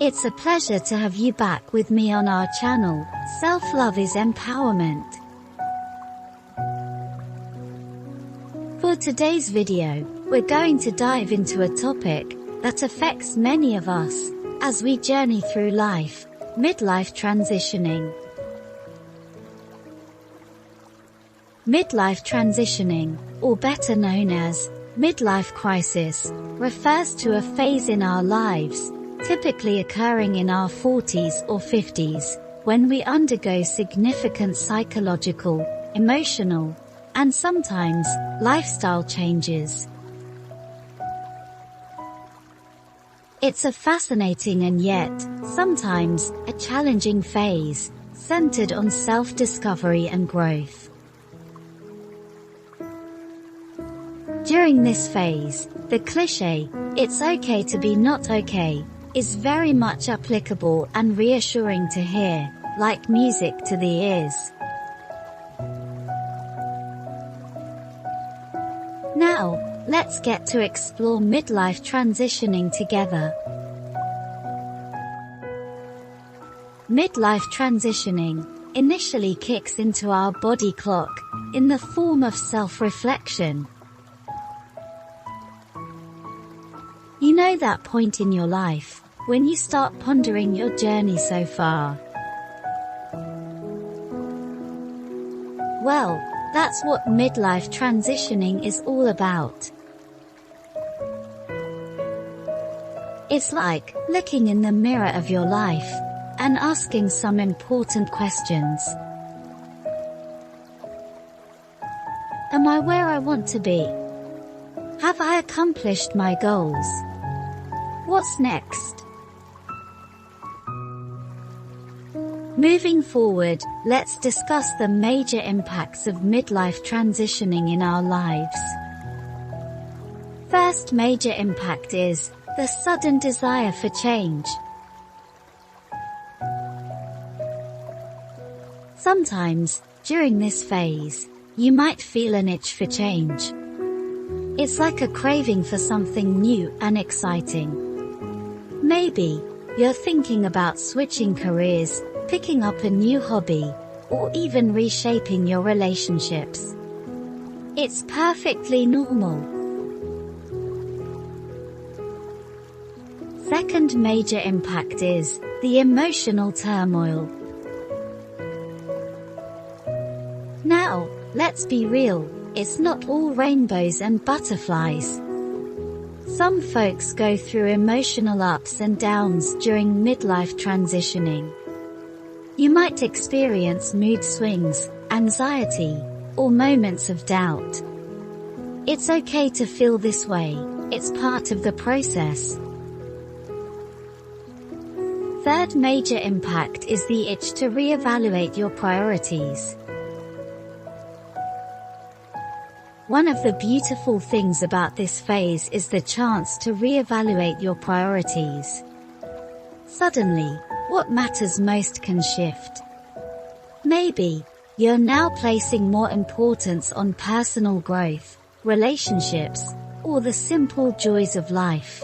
It's a pleasure to have you back with me on our channel, Self-Love is Empowerment. For today's video, we're going to dive into a topic that affects many of us as we journey through life: midlife transitioning. Midlife transitioning, or better known as midlife crisis, refers to a phase in our lives, typically occurring in our 40s or 50s, when we undergo significant psychological, emotional, and sometimes lifestyle changes. It's a fascinating and yet, sometimes, a challenging phase, centered on self-discovery and growth. During this phase, the cliché, "It's okay to be not okay," is very much applicable and reassuring to hear, like music to the ears. Now, let's get to explore midlife transitioning together. Midlife transitioning initially kicks into our body clock in the form of self-reflection. You know that point in your life when you start pondering your journey so far? Well, that's what midlife transitioning is all about. It's like looking in the mirror of your life and asking some important questions. Am I where I want to be? Have I accomplished my goals? What's next? Moving forward, let's discuss the major impacts of midlife transitioning in our lives. First major impact is the sudden desire for change. Sometimes, during this phase, you might feel an itch for change. It's like a craving for something new and exciting. Maybe you're thinking about switching careers, picking up a new hobby, or even reshaping your relationships. It's perfectly normal. Second major impact is the emotional turmoil. Now, let's be real, it's not all rainbows and butterflies. Some folks go through emotional ups and downs during midlife transitioning. You might experience mood swings, anxiety, or moments of doubt. It's okay to feel this way, it's part of the process. Third major impact is the itch to reevaluate your priorities. One of the beautiful things about this phase is the chance to reevaluate your priorities. Suddenly, what matters most can shift. Maybe, you're now placing more importance on personal growth, relationships, or the simple joys of life.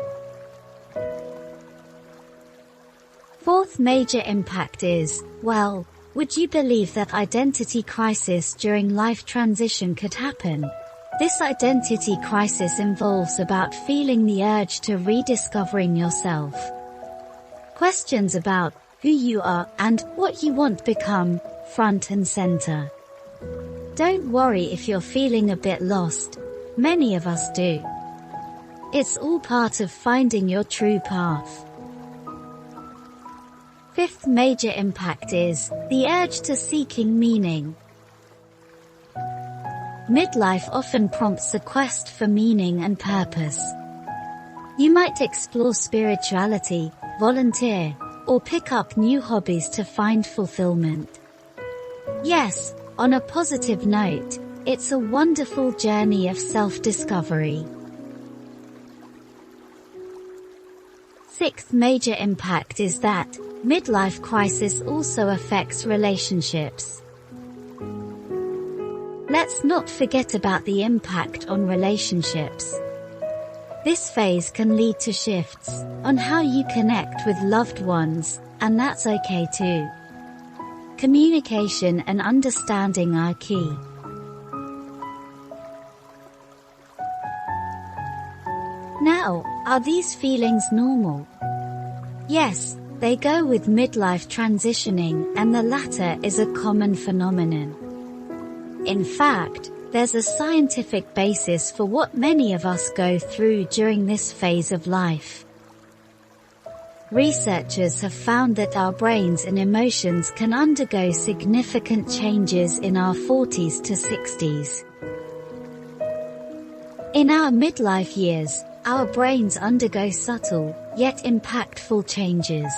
Fourth major impact is, well, would you believe that identity crisis during life transition could happen? This identity crisis involves about feeling the urge to rediscovering yourself. Questions about who you are and what you want become front and center. Don't worry if you're feeling a bit lost. Many of us do. It's all part of finding your true path. Fifth major impact is the urge to seeking meaning. Midlife often prompts a quest for meaning and purpose. You might explore spirituality, volunteer, or pick up new hobbies to find fulfillment. Yes, on a positive note, it's a wonderful journey of self-discovery. Sixth major impact is that midlife crisis also affects relationships. Let's not forget about the impact on relationships. This phase can lead to shifts on how you connect with loved ones, and that's okay too. Communication and understanding are key. Now, are these feelings normal? Yes, they go with midlife transitioning, and the latter is a common phenomenon. In fact, there's a scientific basis for what many of us go through during this phase of life. Researchers have found that our brains and emotions can undergo significant changes in our 40s to 60s. In our midlife years, our brains undergo subtle, yet impactful changes.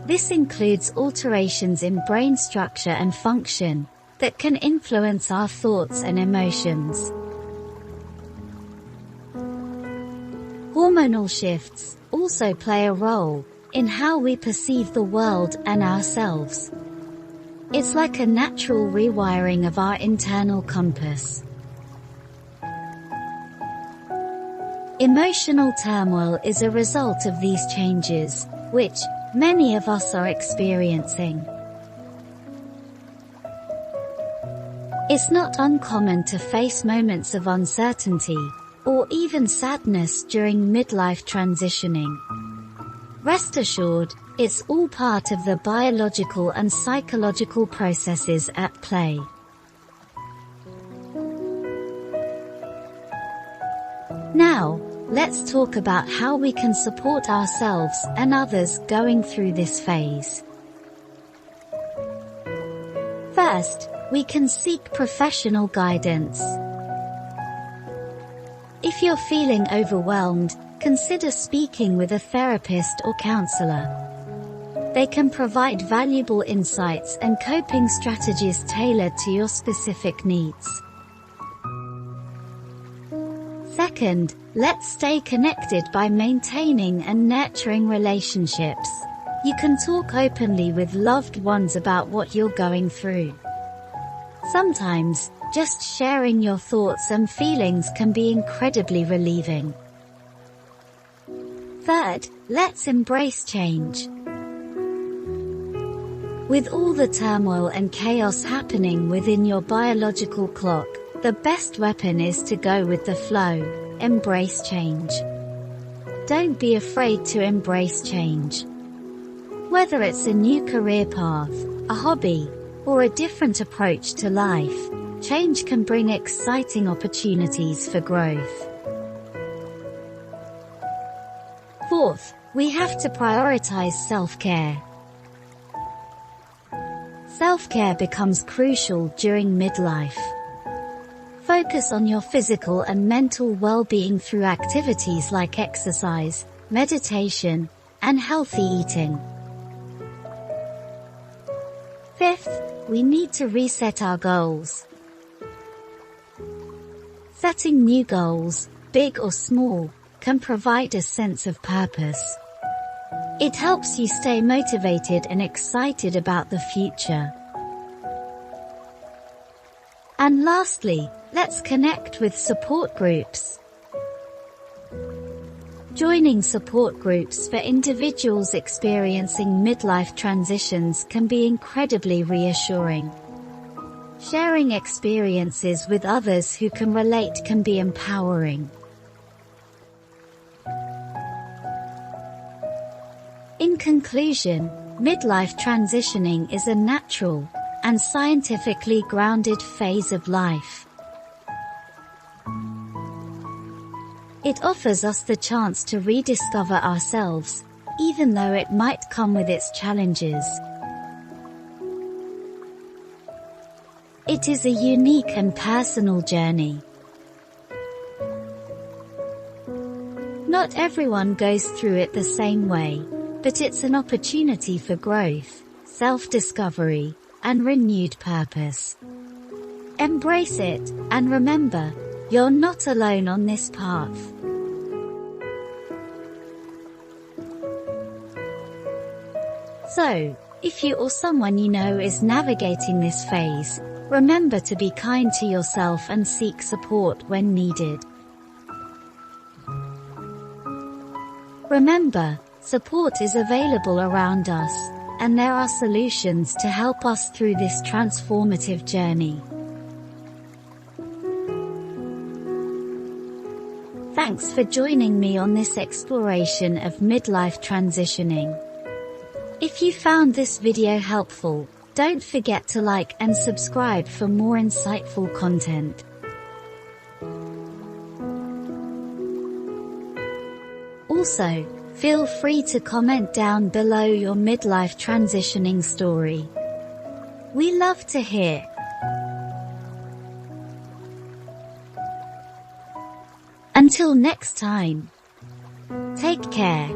This includes alterations in brain structure and function that can influence our thoughts and emotions. Hormonal shifts also play a role in how we perceive the world and ourselves. It's like a natural rewiring of our internal compass. Emotional turmoil is a result of these changes, which many of us are experiencing. It's not uncommon to face moments of uncertainty, or even sadness during midlife transitioning. Rest assured, it's all part of the biological and psychological processes at play. Now, let's talk about how we can support ourselves and others going through this phase. First, we can seek professional guidance. If you're feeling overwhelmed, consider speaking with a therapist or counselor. They can provide valuable insights and coping strategies tailored to your specific needs. Second, let's stay connected by maintaining and nurturing relationships. You can talk openly with loved ones about what you're going through. Sometimes, just sharing your thoughts and feelings can be incredibly relieving. Third, let's embrace change. With all the turmoil and chaos happening within your biological clock, the best weapon is to go with the flow, embrace change. Don't be afraid to embrace change. Whether it's a new career path, a hobby, or a different approach to life, change can bring exciting opportunities for growth. Fourth, we have to prioritize self-care. Self-care becomes crucial during midlife. Focus on your physical and mental well-being through activities like exercise, meditation, and healthy eating. Fifth, we need to reset our goals. Setting new goals, big or small, can provide a sense of purpose. It helps you stay motivated and excited about the future. And lastly, let's connect with support groups. Joining support groups for individuals experiencing midlife transitions can be incredibly reassuring. Sharing experiences with others who can relate can be empowering. In conclusion, midlife transitioning is a natural and scientifically grounded phase of life. It offers us the chance to rediscover ourselves, even though it might come with its challenges. It is a unique and personal journey. Not everyone goes through it the same way, but it's an opportunity for growth, self-discovery, and renewed purpose. Embrace it, and remember, you're not alone on this path. So, if you or someone you know is navigating this phase, remember to be kind to yourself and seek support when needed. Remember, support is available around us, and there are solutions to help us through this transformative journey. Thanks for joining me on this exploration of midlife transitioning. If you found this video helpful, don't forget to like and subscribe for more insightful content. Also, feel free to comment down below your midlife transitioning story. We love to hear. Until next time, take care.